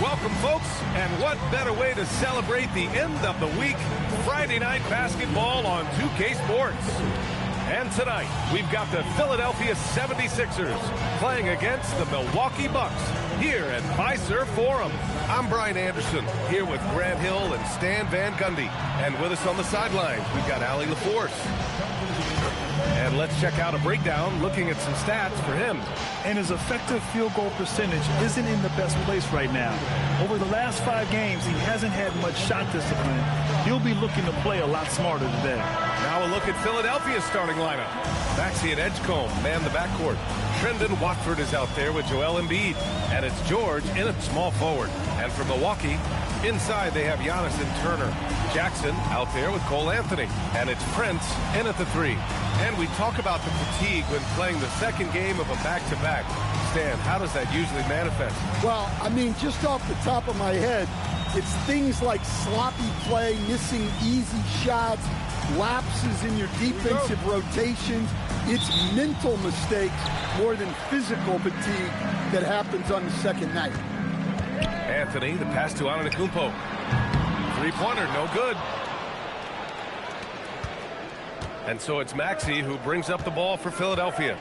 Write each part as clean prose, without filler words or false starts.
Welcome, folks, and what better way to celebrate the end of the week? Friday night basketball on 2K Sports. And tonight, we've got the Philadelphia 76ers playing against the Milwaukee Bucks here at Fiserv Forum. I'm Brian Anderson, here with Grant Hill and Stan Van Gundy. And with us on the sidelines, we've got Allie LaForce. And let's check out a breakdown looking at some stats for him. And his effective field goal percentage isn't in the best place right now. Over the last 5 games, he hasn't had much shot discipline. He'll be looking to play a lot smarter today. Now a look at Philadelphia's starting lineup. Maxey and Edgecombe man the backcourt. Trendon Watford is out there with Joel Embiid. And it's George in at small forward. And for Milwaukee, inside they have Giannis and Turner. Jackson out there with Cole Anthony. And it's Prince in at the 3. And we talk about the fatigue when playing the second game of a back-to-back. Stan, how does that usually manifest? Well, I mean, just off the top of my head, it's things like sloppy play, missing easy shots, lapses in your defensive rotations. It's mental mistakes more than physical fatigue that happens on the second night. Anthony, the pass to Antetokounmpo. Three-pointer, no good. And so it's Maxey who brings up the ball for Philadelphia.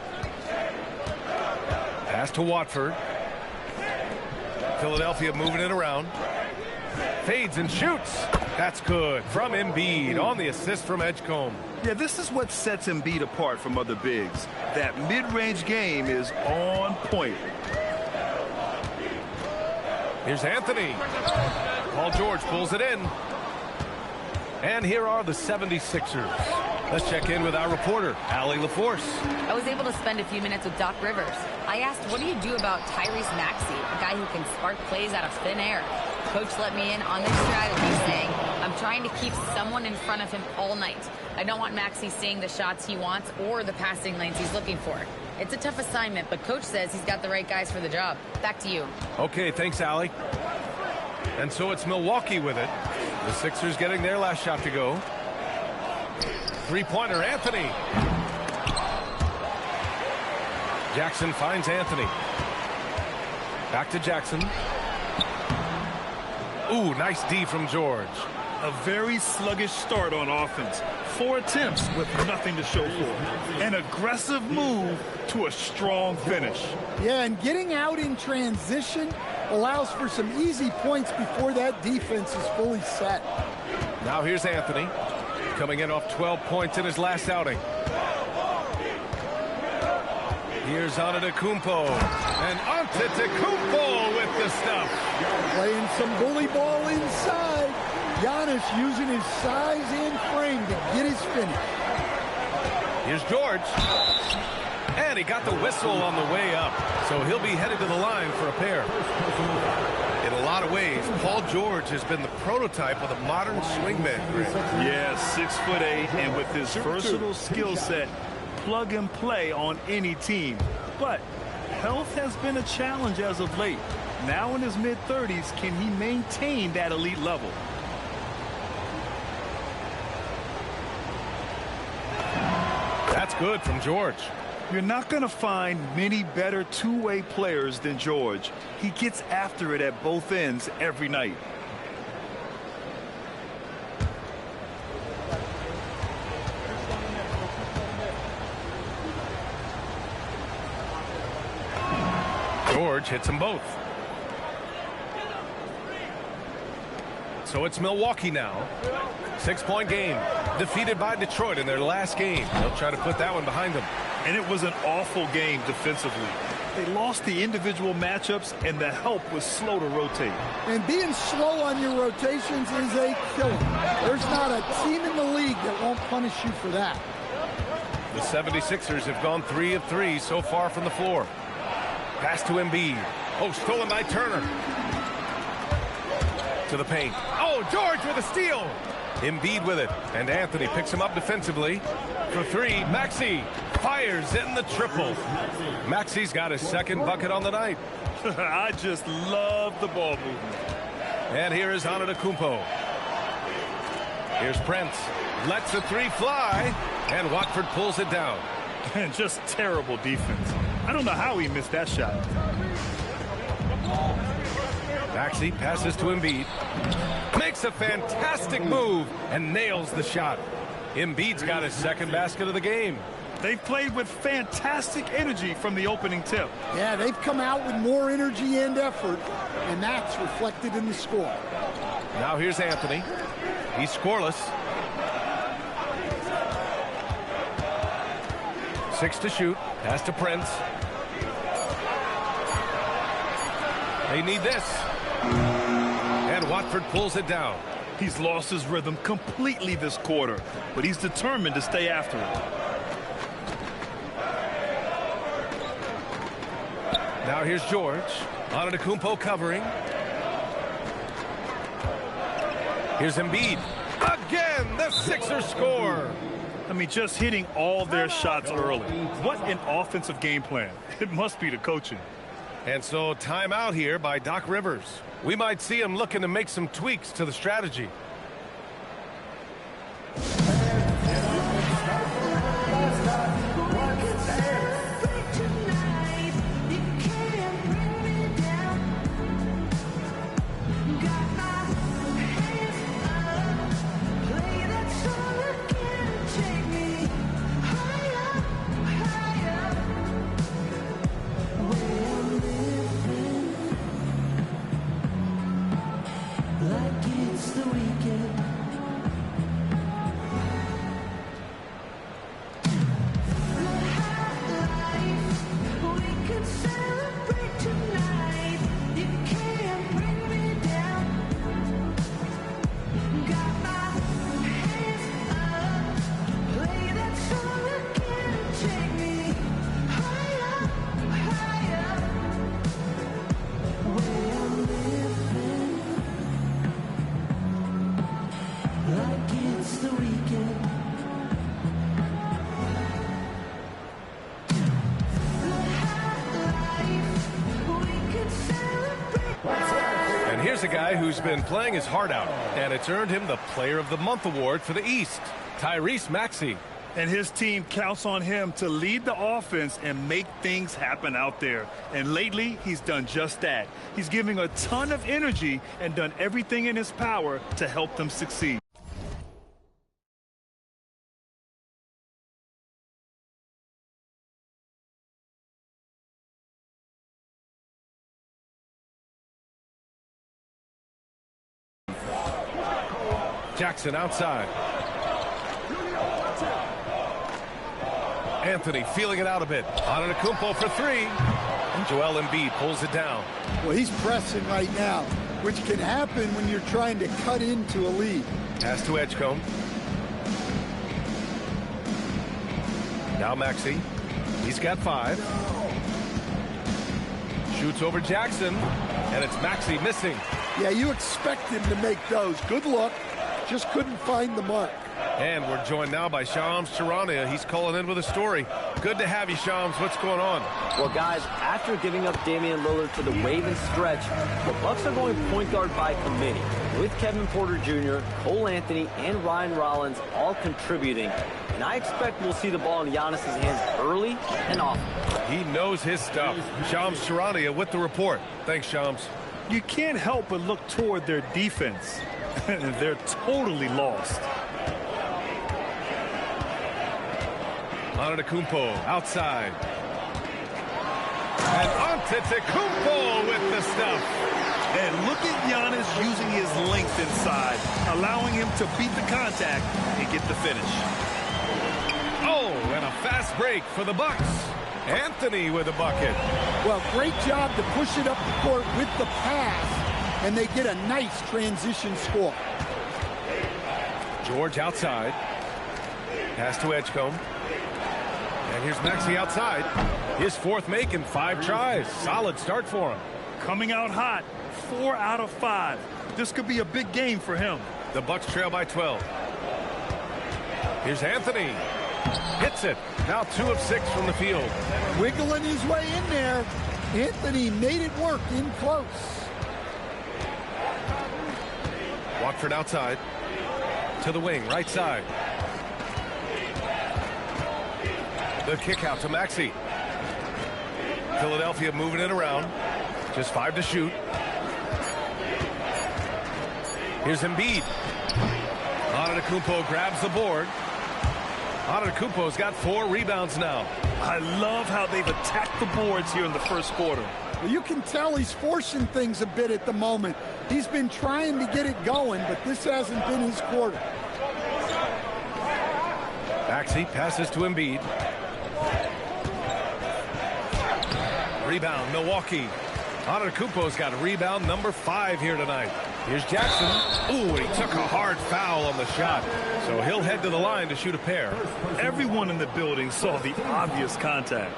Pass to Watford. Philadelphia moving it around. Fades and shoots. That's good from Embiid on the assist from Edgecombe. Yeah, this is what sets Embiid apart from other bigs. That mid-range game is on point. Here's Anthony. Paul George pulls it in. And here are the 76ers. Let's check in with our reporter, Allie LaForce. I was able to spend a few minutes with Doc Rivers. I asked, what do you do about Tyrese Maxey, a guy who can spark plays out of thin air? Coach let me in on this strategy, saying, I'm trying to keep someone in front of him all night. I don't want Maxey seeing the shots he wants or the passing lanes he's looking for. It's a tough assignment, but Coach says he's got the right guys for the job. Back to you. Okay, thanks, Allie. And so it's Milwaukee with it. The Sixers getting their last shot to go. Three-pointer, Anthony. Jackson finds Anthony. Back to Jackson. Ooh, nice D from George. A very sluggish start on offense. 4 attempts with nothing to show for it. An aggressive move to a strong finish. Yeah, and getting out in transition allows for some easy points before that defense is fully set. Now here's Anthony, coming in off 12 points in his last outing. Here's Antetokounmpo. And Antetokounmpo with the stuff. Playing some bully ball inside. Giannis using his size and frame to get his finish. Here's George. And he got the whistle on the way up. So he'll be headed to the line for a pair. In a lot of ways, Paul George has been the prototype of the modern swingman. Yeah, 6'8", and with his versatile skill set, plug and play on any team. But health has been a challenge as of late. Now in his mid-30s, can he maintain that elite level? That's good from George. You're not going to find many better two-way players than George. He gets after it at both ends every night. George hits them both. So it's Milwaukee now. 6-point game. Defeated by Detroit in their last game. They'll try to put that one behind them. And it was an awful game defensively. They lost the individual matchups, and the help was slow to rotate. And being slow on your rotations is a killer. There's not a team in the league that won't punish you for that. The 76ers have gone 3 of 3 so far from the floor. Pass to Embiid. Oh, stolen by Turner. To the paint. Oh, George with a steal. Embiid with it. And Anthony picks him up defensively. For 3, Maxey fires in the triple. Maxey's got his second bucket on the night. I just love the ball movement. And here is Antetokounmpo. Here's Prince. Lets the 3 fly. And Watford pulls it down. And just terrible defense. I don't know how he missed that shot. Maxey passes to Embiid. Makes a fantastic move and nails the shot. Embiid's got his second basket of the game. They've played with fantastic energy from the opening tip. Yeah, they've come out with more energy and effort, and that's reflected in the score. Now here's Anthony. He's scoreless. 6 to shoot. Pass to Prince. They need this. And Watford pulls it down. He's lost his rhythm completely this quarter, but he's determined to stay after it. Now here's George. Antetokounmpo covering. Here's Embiid. Again, the Sixers score. I mean, just hitting all their shots early. What an offensive game plan. It must be the coaching. And so timeout here by Doc Rivers. We might see him looking to make some tweaks to the strategy. Here's a guy who's been playing his heart out, and it's earned him the Player of the Month award for the East, Tyrese Maxey. And his team counts on him to lead the offense and make things happen out there. And lately, he's done just that. He's giving a ton of energy and done everything in his power to help them succeed. Jackson outside. Anthony feeling it out a bit. Antetokounmpo for 3. And Joel Embiid pulls it down. Well, he's pressing right now, which can happen when you're trying to cut into a lead. Pass to Edgecombe. Now Maxey. He's got 5. Shoots over Jackson. And it's Maxey missing. Yeah, you expect him to make those. Good luck. Just couldn't find the mark. And we're joined now by Shams Charania. He's calling in with a story. Good to have you, Shams. What's going on? Well, guys, after giving up Damian Lillard for the Ravens stretch, the Bucks are going point guard by committee, with Kevin Porter Jr., Cole Anthony, and Ryan Rollins all contributing. And I expect we'll see the ball in Giannis' hands early and often. He knows his stuff. Shams Charania with the report. Thanks, Shams. You can't help but look toward their defense. They're totally lost. Antetokounmpo outside. And Antetokounmpo with the stuff. And look at Giannis using his length inside, allowing him to beat the contact and get the finish. Oh, and a fast break for the Bucks. Anthony with a bucket. Well, great job to push it up the court with the pass, and they get a nice transition score. George outside. Pass to Edgecombe. And here's Maxey outside. His 4th make in 5 tries. Solid start for him. Coming out hot, 4 out of 5. This could be a big game for him. The Bucks trail by 12. Here's Anthony. Hits it. Now 2 of 6 from the field. Wiggling his way in there. Anthony made it work in close. Watford outside. To the wing, right side. The kick out to Maxey. Philadelphia moving it around. Just 5 to shoot. Here's Embiid. Antetokounmpo grabs the board. Antetokounmpo's got 4 rebounds now. I love how they've attacked the boards here in the first quarter. Well, you can tell he's forcing things a bit at the moment. He's been trying to get it going, but this hasn't been his quarter. Maxey passes to Embiid. Rebound, Milwaukee. Antetokounmpo's got rebound number 5 here tonight. Here's Jackson. Ooh, he took a hard foul on the shot. So he'll head to the line to shoot a pair. Everyone in the building saw the obvious contact.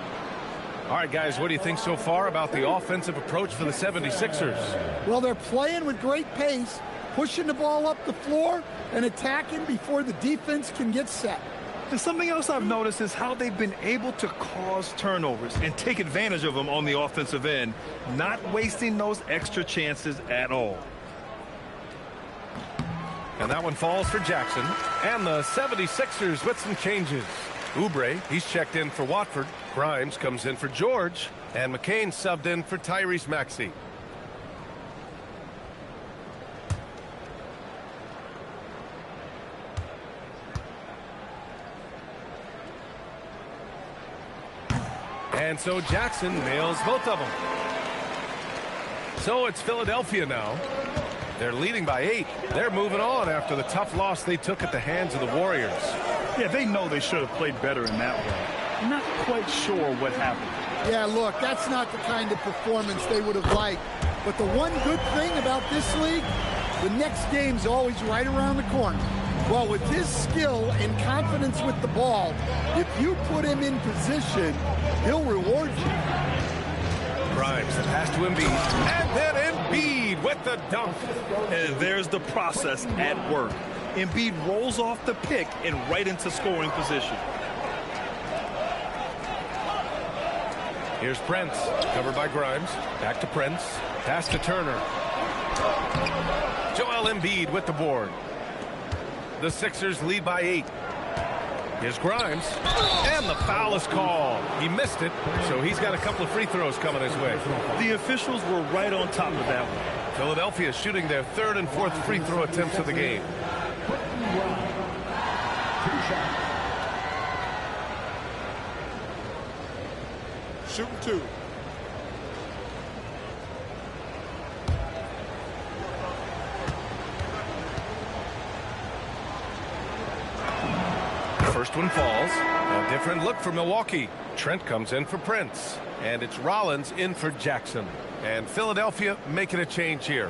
All right, guys, what do you think so far about the offensive approach for the 76ers? Well, they're playing with great pace, pushing the ball up the floor and attacking before the defense can get set. And something else I've noticed is how they've been able to cause turnovers and take advantage of them on the offensive end, not wasting those extra chances at all. And that one falls for Jackson. And the 76ers with some changes. Oubre, he's checked in for Watford. Grimes comes in for George. And McCain subbed in for Tyrese Maxey. And so Jackson nails both of them. So it's Philadelphia now. They're leading by 8. They're moving on after the tough loss they took at the hands of the Warriors. Yeah, they know they should have played better in that way. Not quite sure what happened. Yeah, look, that's not the kind of performance they would have liked. But the one good thing about this league, the next game's always right around the corner. Well, with his skill and confidence with the ball, if you put him in position, he'll reward you. Grimes, the pass to Embiid. And then Embiid with the dunk. And there's the process at work. Embiid rolls off the pick and right into scoring position. Here's Prince, covered by Grimes. Back to Prince. Pass to Turner. Joel Embiid with the board. The Sixers lead by 8. Here's Grimes. And the foul is called. He missed it, so he's got a couple of free throws coming his way. The officials were right on top of that one. Philadelphia shooting their 3rd and 4th free throw attempts of the game. Shooting 2. First one falls. A different look for Milwaukee. Trent comes in for Prince. And it's Rollins in for Jackson. And Philadelphia making a change here.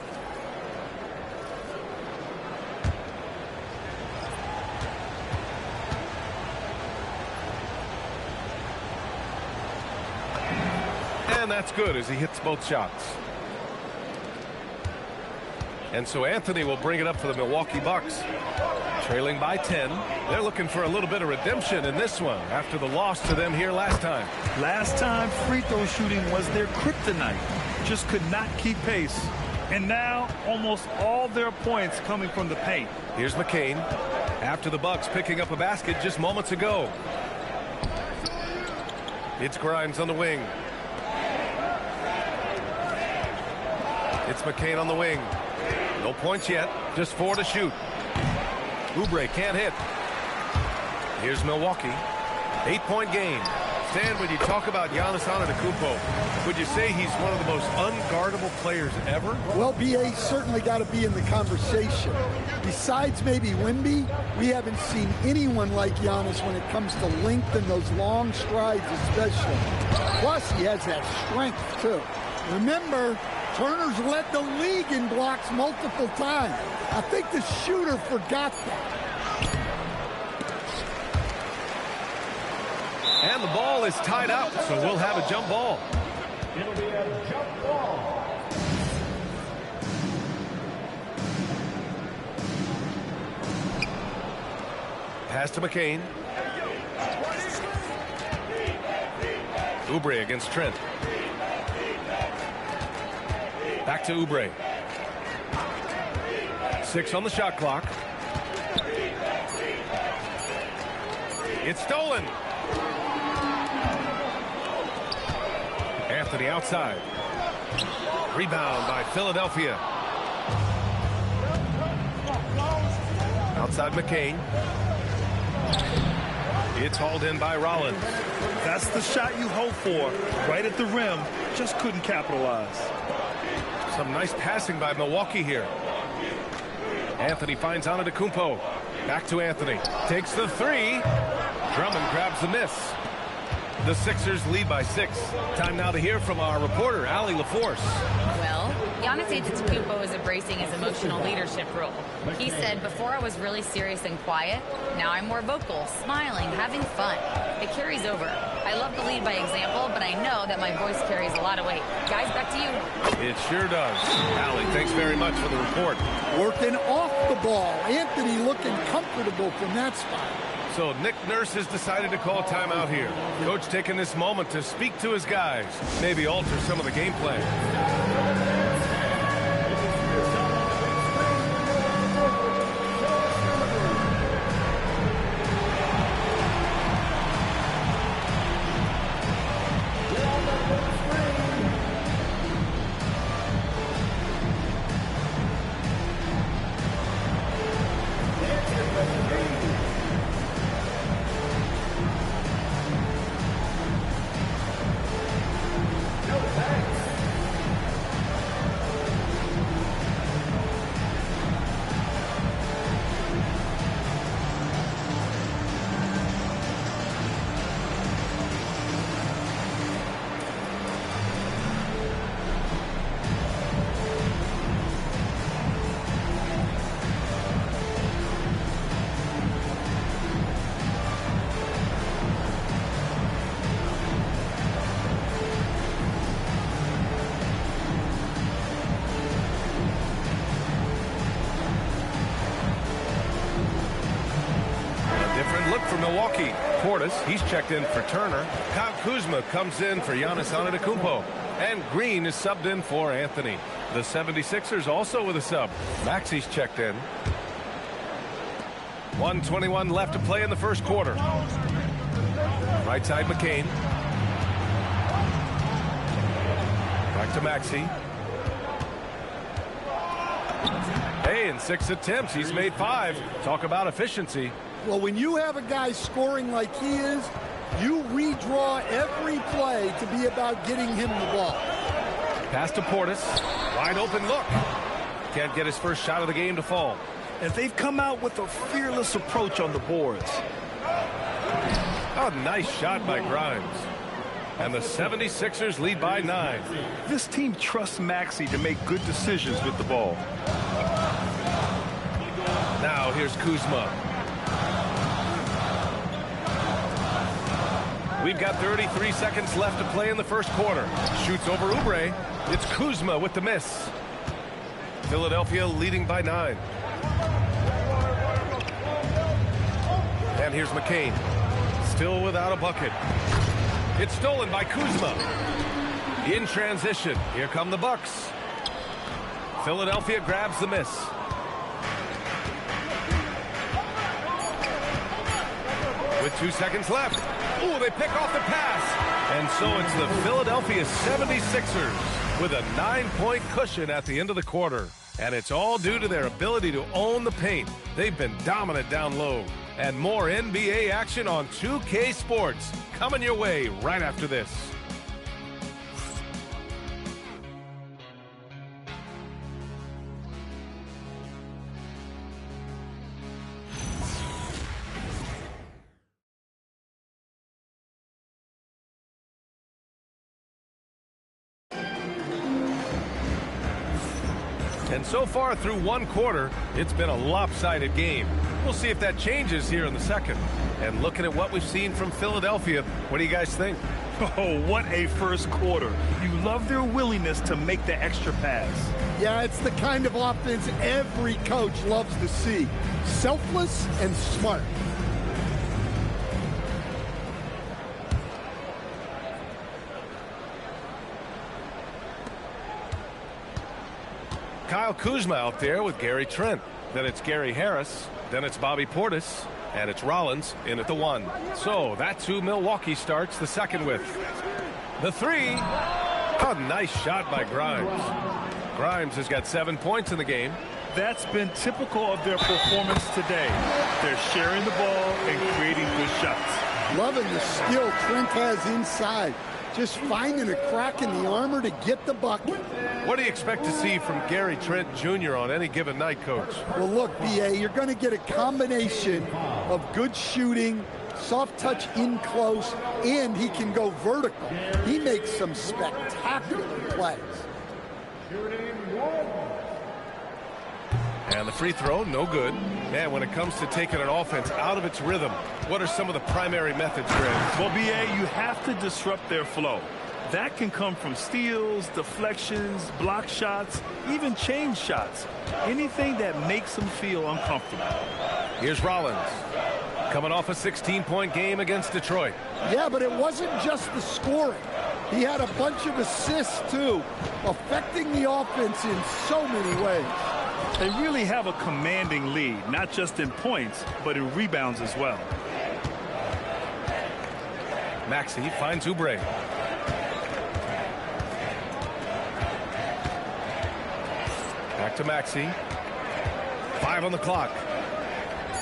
And that's good as he hits both shots. And so Anthony will bring it up for the Milwaukee Bucks. Trailing by 10. They're looking for a little bit of redemption in this one after the loss to them here last time. Last time, free throw shooting was their kryptonite. Just could not keep pace. And now, almost all their points coming from the paint. Here's McCain. After the Bucks picking up a basket just moments ago. It's Grimes on the wing. It's McCain on the wing. No points yet. Just 4 to shoot. Oubre can't hit. Here's Milwaukee. 8-point game. Stan, when you talk about Giannis Antetokounmpo, would you say he's one of the most unguardable players ever? Well, B.A. certainly got to be in the conversation. Besides maybe Wemby, we haven't seen anyone like Giannis when it comes to length and those long strides especially. Plus, he has that strength, too. Remember, Turner's led the league in blocks multiple times. I think the shooter forgot that. And the ball is tied up, so we'll have a jump ball. It'll be a jump ball. Pass to McCain. Oubre against Trent. Back to Oubre. 6 on the shot clock. It's stolen. Anthony outside. Rebound by Philadelphia. Outside McCain. It's hauled in by Rollins. That's the shot you hope for. Right at the rim. Just couldn't capitalize. Some nice passing by Milwaukee here. Anthony finds Antetokounmpo. Back to Anthony. Takes the three. Drummond grabs the miss. The Sixers lead by 6. Time now to hear from our reporter, Allie LaForce. Well, Giannis Antetokounmpo is embracing his emotional leadership role. He said, before I was really serious and quiet, now I'm more vocal, smiling, having fun. It carries over. I love to lead by example, but I know that my voice carries a lot of weight. Guys, back to you. It sure does. Allie, thanks very much for the report. Working off the ball. Anthony looking comfortable from that spot. So Nick Nurse has decided to call timeout here. Coach taking this moment to speak to his guys, maybe alter some of the game plan. Milwaukee. Portis, he's checked in for Turner. Kyle Kuzma comes in for Giannis Antetokounmpo. And Green is subbed in for Anthony. The 76ers also with a sub. Maxi's checked in. 1:21 left to play in the first quarter. Right side McCain. Back to Maxey. Hey, in 6 attempts, he's made 5. Talk about efficiency. Well, when you have a guy scoring like he is, you redraw every play to be about getting him the ball. Pass to Portis. Wide open look. Can't get his first shot of the game to fall. And they've come out with a fearless approach on the boards. A nice shot by Grimes. And the 76ers lead by 9. This team trusts Maxey to make good decisions with the ball. Now here's Kuzma. We've got 33 seconds left to play in the first quarter. Shoots over Oubre. It's Kuzma with the miss. Philadelphia leading by 9. And here's McCain. Still without a bucket. It's stolen by Kuzma. In transition. Here come the Bucks. Philadelphia grabs the miss. With 2 seconds left. Ooh, they pick off the pass. And so it's the Philadelphia 76ers with a 9-point cushion at the end of the quarter. And it's all due to their ability to own the paint. They've been dominant down low. And more NBA action on 2K Sports coming your way right after this. And so far through one quarter, it's been a lopsided game. We'll see if that changes here in the second. And looking at what we've seen from Philadelphia, what do you guys think? Oh, what a first quarter. You love their willingness to make the extra pass. Yeah, it's the kind of offense every coach loves to see. Selfless and smart. Kyle Kuzma out there with Gary Trent. Then it's Gary Harris. Then it's Bobby Portis. And it's Rollins in at the 1. So that's who Milwaukee starts the second with. The 3. A nice shot by Grimes. Grimes has got 7 points in the game. That's been typical of their performance today. They're sharing the ball and creating good shots. Loving the skill Trent has inside. Just finding a crack in the armor to get the bucket. What do you expect to see from Gary Trent Jr. on any given night, Coach? Well, look, B.A., you're going to get a combination of good shooting, soft touch in close, and he can go vertical. He makes some spectacular plays. And the free throw, no good. And when it comes to taking an offense out of its rhythm, what are some of the primary methods, Greg? Well, B.A., you have to disrupt their flow. That can come from steals, deflections, block shots, even change shots. Anything that makes them feel uncomfortable. Here's Rollins, coming off a 16-point game against Detroit. Yeah, but it wasn't just the scoring. He had a bunch of assists, too, affecting the offense in so many ways. They really have a commanding lead, not just in points, but in rebounds as well. Maxey finds Oubre. Back to Maxey. 5 on the clock.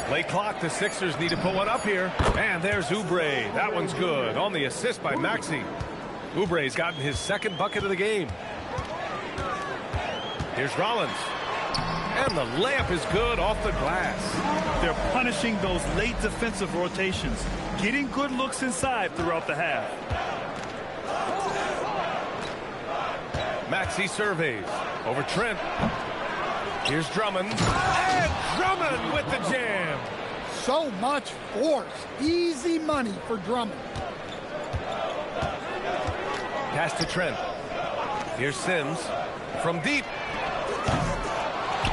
Late clock, the Sixers need to put one up here. And there's Oubre. That one's good on the assist by Maxey. Oubre's gotten his second bucket of the game. Here's Rollins. And the layup is good off the glass. They're punishing those late defensive rotations, getting good looks inside throughout the half. Maxey surveys over Trent. Here's Drummond. And Drummond with the jam. So much force. Easy money for Drummond. Pass to Trent. Here's Sims from deep.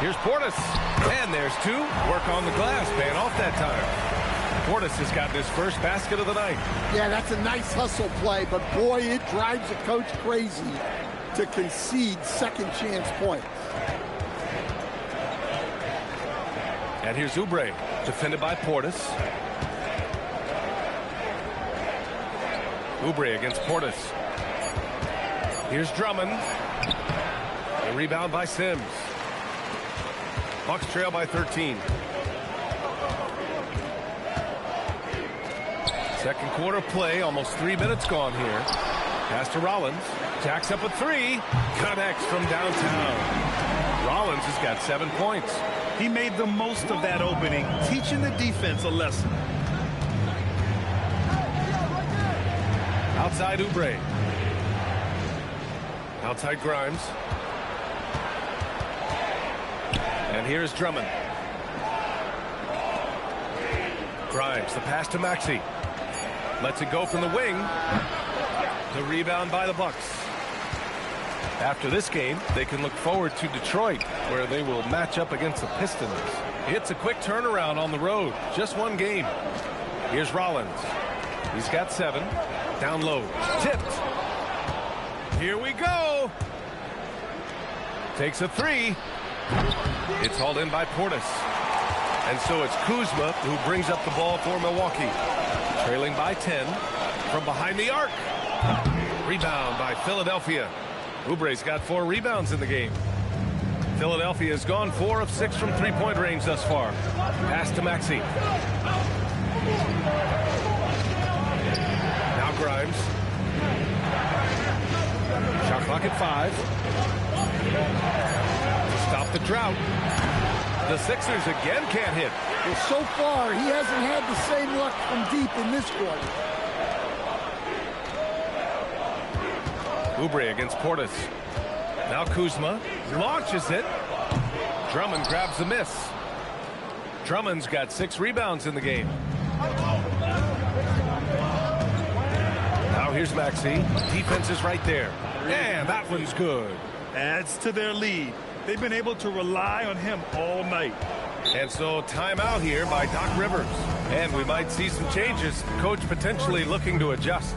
Here's Portis. And there's 2. Work on the glass, paying off that time. Portis has gotten his first basket of the night. Yeah, that's a nice hustle play, but boy, it drives a coach crazy to concede second chance points. And here's Oubre, defended by Portis. Oubre against Portis. Here's Drummond. A rebound by Sims. Bucks trail by 13. Second quarter play, almost 3 minutes gone here. Pass to Rollins. Jacks up a 3. Connects from downtown. Rollins has got 7 points. He made the most of that opening, teaching the defense a lesson. Outside Oubre. Outside Grimes. And here's Drummond. Grimes, the pass to Maxey. Lets it go from the wing. The rebound by the Bucks. After this game, they can look forward to Detroit, where they will match up against the Pistons. It's a quick turnaround on the road. Just one game. Here's Rollins. He's got 7. Down low. Tipped. Here we go. Takes a 3. It's hauled in by Portis. And so it's Kuzma who brings up the ball for Milwaukee. Trailing by 10 from behind the arc. Rebound by Philadelphia. Oubre's got 4 rebounds in the game. Philadelphia has gone 4 of 6 from three-point range thus far. Pass to Maxey. Now Grimes. Shot clock at 5. To stop the drought. The Sixers again can't hit. Well, so far, he hasn't had the same luck from deep in this quarter. Oubre against Portis. Now Kuzma launches it. Drummond grabs the miss. Drummond's got 6 rebounds in the game. Now here's Maxey. Defense is right there. And that one's good. Adds to their lead. They've been able to rely on him all night. And so timeout here by Doc Rivers. And we might see some changes. Coach potentially looking to adjust.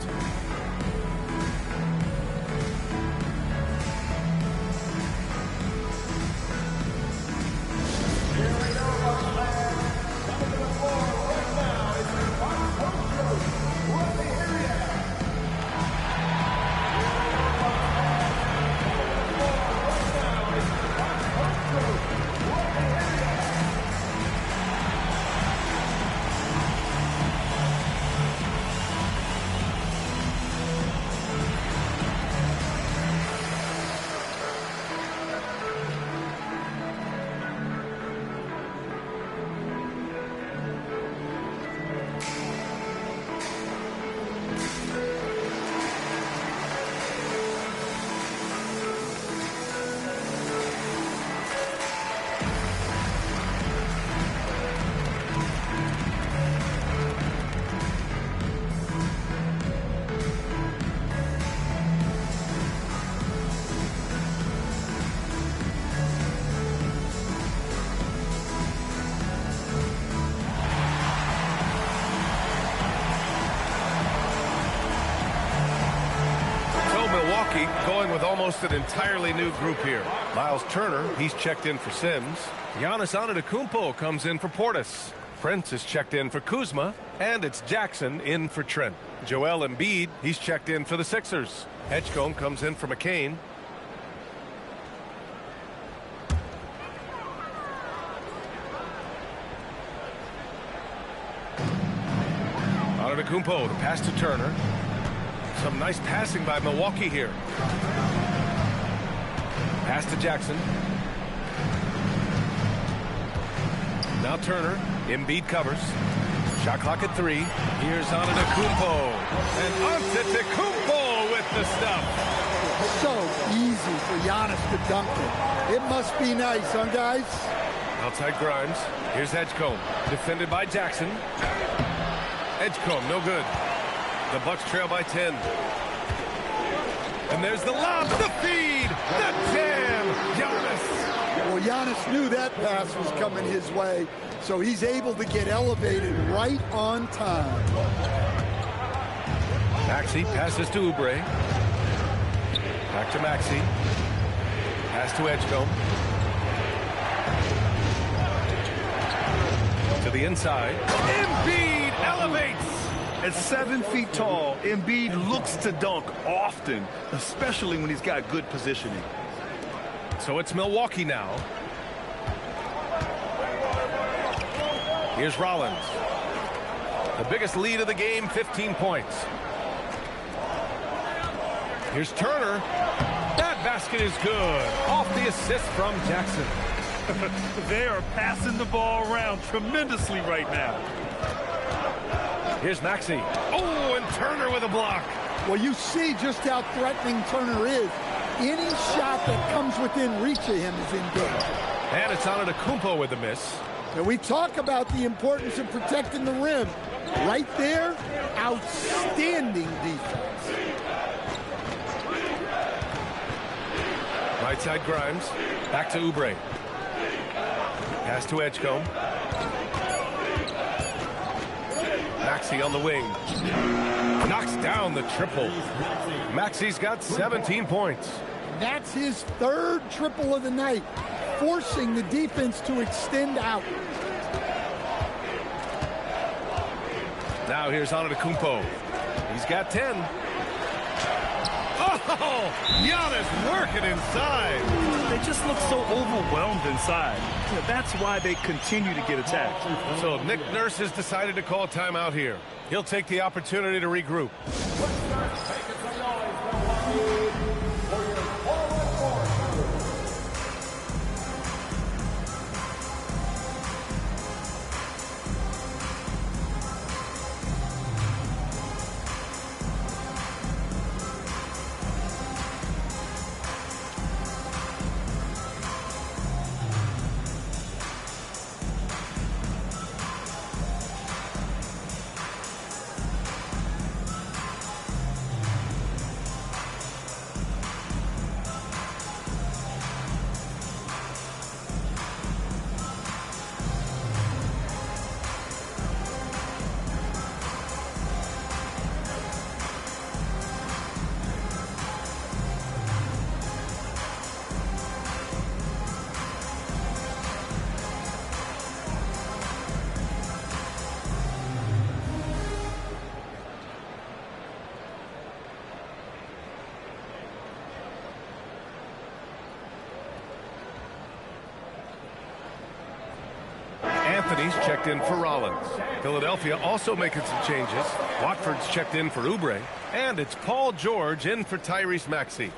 with almost an entirely new group here. Miles Turner, he's checked in for Sims. Giannis Antetokounmpo comes in for Portis. Prince is checked in for Kuzma. And it's Jackson in for Trent. Joel Embiid, he's checked in for the Sixers. Edgecombe comes in for McCain. Antetokounmpo, the pass to Turner. Some nice passing by Milwaukee here. Pass to Jackson. Now Turner. Embiid covers. Shot clock at 3. Here's Antetokounmpo. And Antetokounmpo with the stuff. So easy for Giannis to dunk it. It must be nice, huh, guys? Outside Grimes. Here's Edgecombe. Defended by Jackson. Edgecombe, no good. The Bucks trail by 10. And there's the lob, the feed, the jam. Giannis. Well, Giannis knew that pass was coming his way, so he's able to get elevated right on time. Maxey passes to Oubre. Back to Maxey. Pass to Edgecombe. To the inside. Embiid elevates. At 7 feet tall, Embiid looks to dunk often, especially when he's got good positioning. So it's Milwaukee now. Here's Rollins. The biggest lead of the game, 15 points. Here's Turner. That basket is good. Off the assist from Jackson. They are passing the ball around tremendously right now. Here's Maxey. Oh, and Turner with a block. Well, you see just how threatening Turner is. Any shot that comes within reach of him is in danger. And it's Antetokounmpo with the miss. And we talk about the importance of protecting the rim. Right there, outstanding defense. Right side Grimes. Back to Oubre. Pass to Edgecombe. Maxey on the wing. Knocks down the triple. Maxey's got 17 points. That's his third triple of the night, forcing the defense to extend out. Now here's Antetokounmpo. He's got 10. Oh, Giannis working inside. They just look so overwhelmed inside. That's why they continue to get attacked. So Nick Nurse has decided to call timeout here. He'll take the opportunity to regroup. Anthony's checked in for Rollins. Philadelphia also making some changes. Watford's checked in for Oubre. And it's Paul George in for Tyrese Maxey.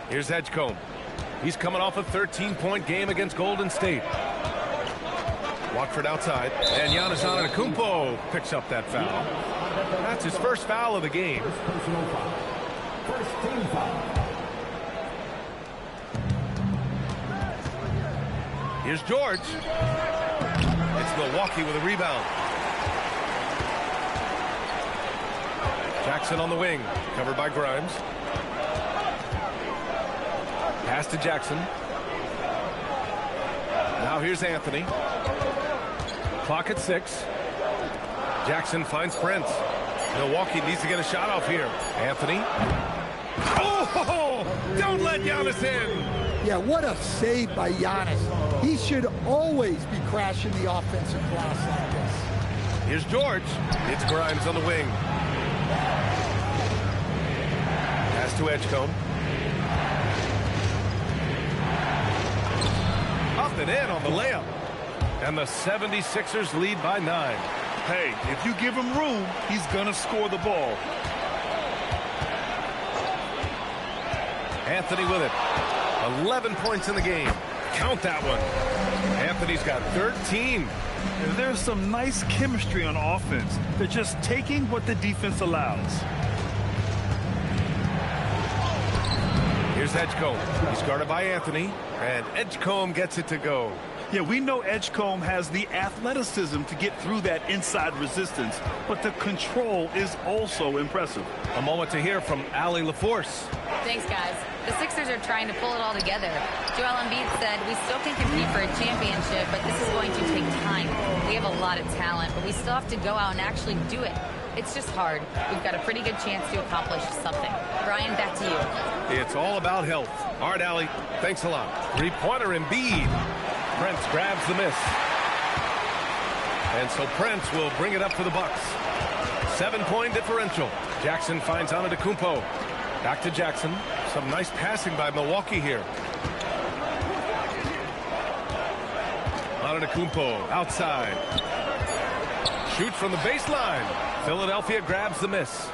Here's Edgecombe. He's coming off a 13-point game against Golden State. Watford outside. And Giannis Antetokounmpo picks up that foul. That's his first foul of the game. Here's George. It's Milwaukee with a rebound. Jackson on the wing, covered by Grimes. Pass to Jackson. Now here's Anthony. Clock at 6. Jackson finds Prince. Milwaukee needs to get a shot off here. Anthony. Oh, don't let Giannis in. Yeah, what a save by Giannis. He should always be crashing the offensive glass like this. Here's George. It's Grimes on the wing. Pass to Edgecombe. Up and in on the layup. And the 76ers lead by 9. Hey, if you give him room, he's going to score the ball. Anthony with it. 11 points in the game. Count that one. Anthony's got 13. And there's some nice chemistry on offense. They're just taking what the defense allows. Here's Edgecombe. He's guarded by Anthony. And Edgecombe gets it to go. Yeah, we know Edgecombe has the athleticism to get through that inside resistance, but the control is also impressive. A moment to hear from Allie LaForce. Thanks, guys. The Sixers are trying to pull it all together. Joel Embiid said, we still can compete for a championship, but this is going to take time. We have a lot of talent, but we still have to go out and actually do it. It's just hard. We've got a pretty good chance to accomplish something. Brian, back to you. It's all about health. All right, Allie, thanks a lot. Three-pointer Embiid. Prince grabs the miss. And so Prince will bring it up for the Bucks. 7-point differential. Jackson finds Antetokounmpo. Back to Jackson. Some nice passing by Milwaukee here. Antetokounmpo outside. Shoots from the baseline. Philadelphia grabs the miss.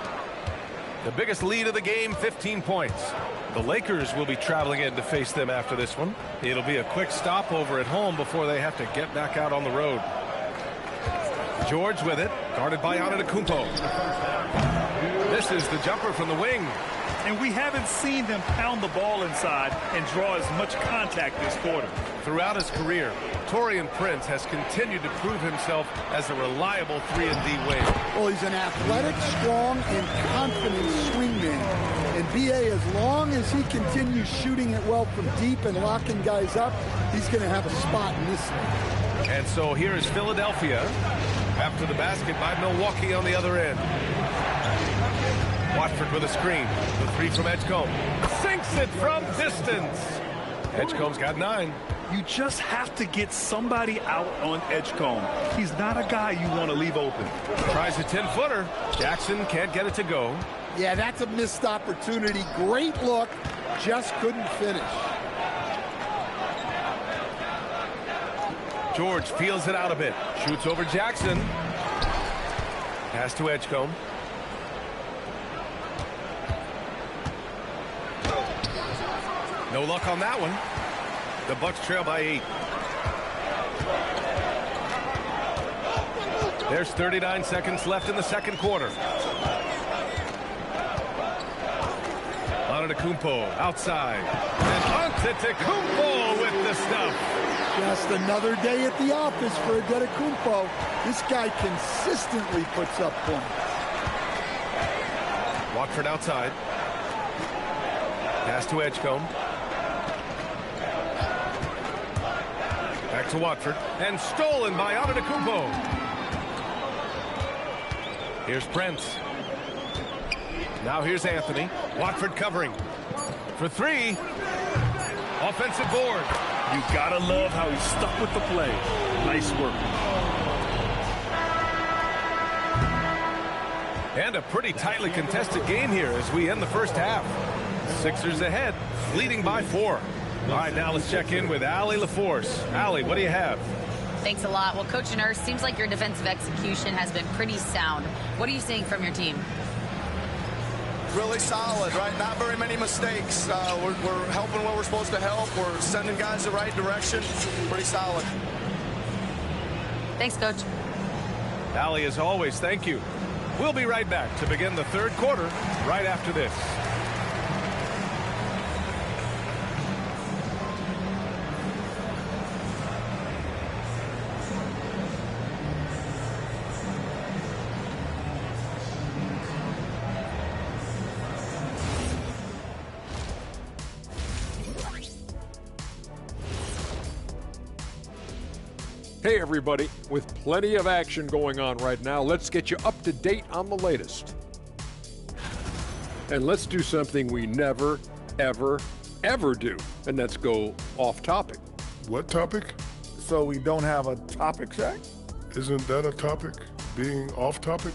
The biggest lead of the game, 15 points. The Lakers will be traveling in to face them after this one. It'll be a quick stopover at home before they have to get back out on the road. George with it, guarded by Antetokounmpo. This is the jumper from the wing. And we haven't seen them pound the ball inside and draw as much contact this quarter. Throughout his career, Taurean Prince has continued to prove himself as a reliable 3-and-D wing. Well, he's an athletic, strong, and confident swingman. And B.A., as long as he continues shooting it well from deep and locking guys up, he's going to have a spot in this league. And so here is Philadelphia after the basket by Milwaukee on the other end. Watford with a screen. The three from Edgecombe. Sinks it from distance. Edgecombe's got 9. You just have to get somebody out on Edgecombe. He's not a guy you want to leave open. Tries a 10-footer. Jackson can't get it to go. Yeah, that's a missed opportunity. Great look. Just couldn't finish. George feels it out a bit. Shoots over Jackson. Pass to Edgecombe. No luck on that one. The Bucks trail by 8. There's 39 seconds left in the second quarter. Antetokounmpo outside. And Antetokounmpo with the stuff. Just another day at the office for Antetokounmpo. This guy consistently puts up points. Watford outside. Pass to Edgecombe. Back to Watford. And stolen by Antetokounmpo. Here's Prince. Now here's Anthony. Watford covering. For 3. Offensive board. You gotta love how he stuck with the play. Nice work. And a pretty tightly contested game here as we end the first half. Sixers ahead, leading by 4. All right, now let's check in with Allie LaForce. Allie, what do you have? Thanks a lot. Well, Coach Nurse, seems like your defensive execution has been pretty sound. What are you seeing from your team? Really solid, right? Not very many mistakes. We're helping what we're supposed to help. We're sending guys the right direction. Pretty solid. Thanks, Coach. Allie, as always, thank you. We'll be right back to begin the third quarter right after this. Hey everybody, with plenty of action going on right now, let's get you up to date on the latest. And let's do something we never, ever, ever do, and that's go off topic. What topic? So we don't have a topic, Shaq? Isn't that a topic, being off topic?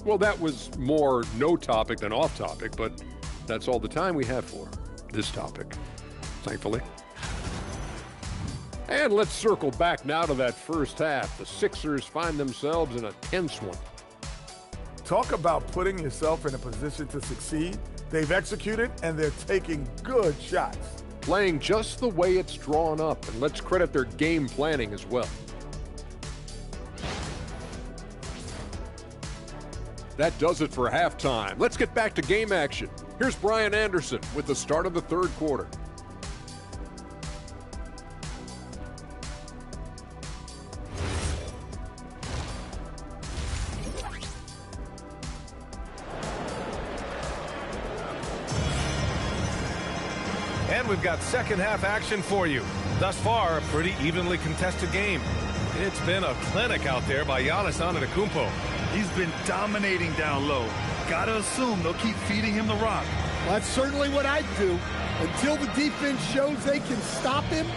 Well, that was more no topic than off topic, but that's all the time we have for this topic, thankfully. And let's circle back now to that first half. The Sixers find themselves in a tense one. Talk about putting yourself in a position to succeed. They've executed, and they're taking good shots. Playing just the way it's drawn up, and let's credit their game planning as well. That does it for halftime. Let's get back to game action. Here's Brian Anderson with the start of the third quarter. And we've got second half action for you. Thus far, a pretty evenly contested game. It's been a clinic out there by Giannis Antetokounmpo. He's been dominating down low. Gotta assume they'll keep feeding him the rock. That's certainly what I'd do. Until the defense shows they can stop him,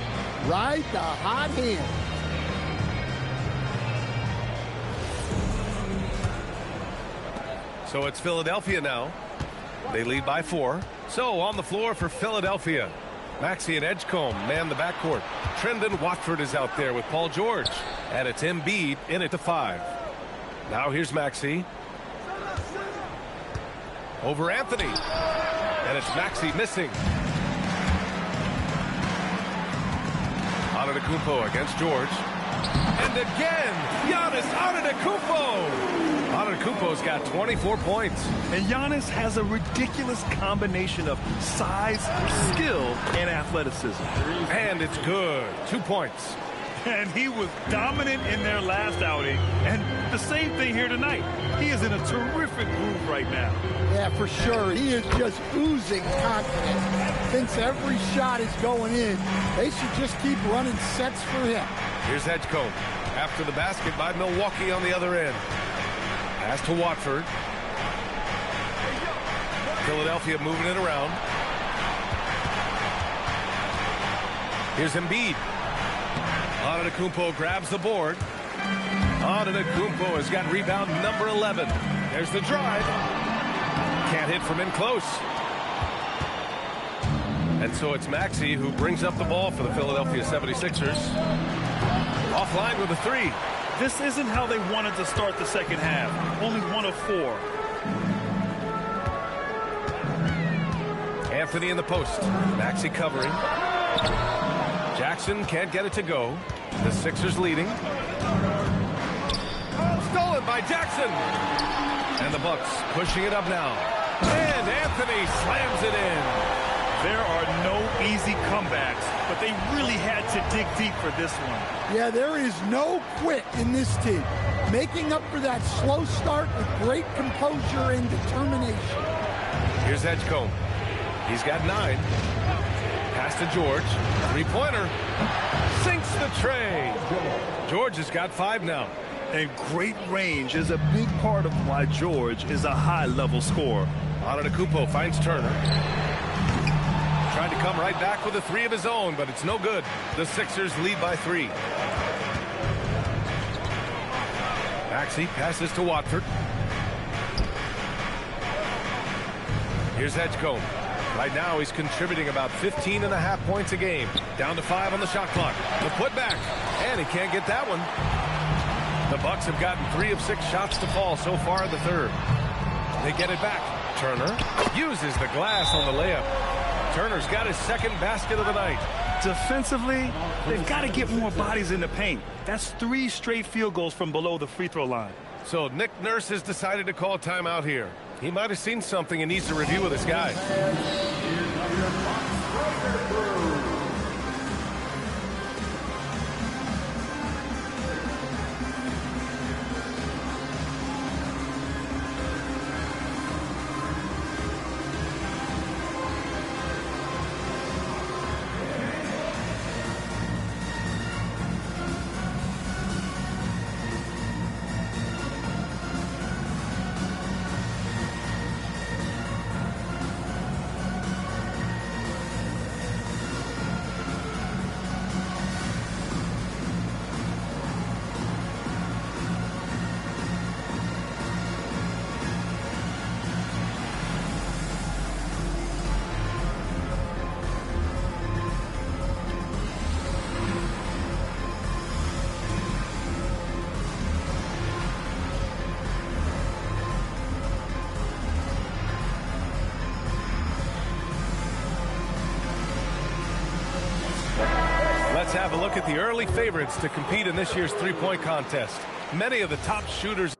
ride the hot hand. So it's Philadelphia now. They lead by 4. So on the floor for Philadelphia, Maxey and Edgecombe man the backcourt. Trendon Watford is out there with Paul George. And it's Embiid in it to 5. Now here's Maxey. Over Anthony. And it's Maxey missing. Antetokounmpo against George. And again, Giannis Antetokounmpo. Antetokounmpo's got 24 points. And Giannis has a ridiculous combination of size, skill, and athleticism. And it's good. 2 points. And he was dominant in their last outing. And the same thing here tonight. He is in a terrific groove right now. Yeah, for sure. He is just oozing confidence. Thinks every shot is going in. They should just keep running sets for him. Here's Edgecombe. After the basket by Milwaukee on the other end. Pass to Watford. Philadelphia moving it around. Here's Embiid. Antetokounmpo grabs the board. Antetokounmpo has got rebound number 11. There's the drive. Can't hit from in close. And so it's Maxey who brings up the ball for the Philadelphia 76ers. Offline with a 3. This isn't how they wanted to start the second half. Only 1 of 4. Anthony in the post. Maxey covering. Jackson can't get it to go. The Sixers leading. Stolen by Jackson. And the Bucks pushing it up now. And Anthony slams it in. There are no easy comebacks, but they really had to dig deep for this one. Yeah, there is no quit in this team. Making up for that slow start with great composure and determination. Here's Edgecombe. He's got 9. Pass to George. 3-pointer. Sinks the tray. George has got 5 now. And great range is a big part of why George is a high-level scorer. Antetokounmpo finds Turner. Trying to come right back with a 3 of his own, but it's no good. The Sixers lead by 3. Maxey passes to Watford. Here's Edgecombe. Right now he's contributing about 15.5 points a game. Down to 5 on the shot clock. The putback. And he can't get that one. The Bucks have gotten 3 of 6 shots to fall so far in the third. They get it back. Turner uses the glass on the layup. Turner's got his second basket of the night. Defensively, they've got to get more bodies in the paint. That's 3 straight field goals from below the free throw line. So Nick Nurse has decided to call timeout here. He might have seen something and needs to review with his guys. Let's have a look at the early favorites to compete in this year's three-point contest. Many of the top shooters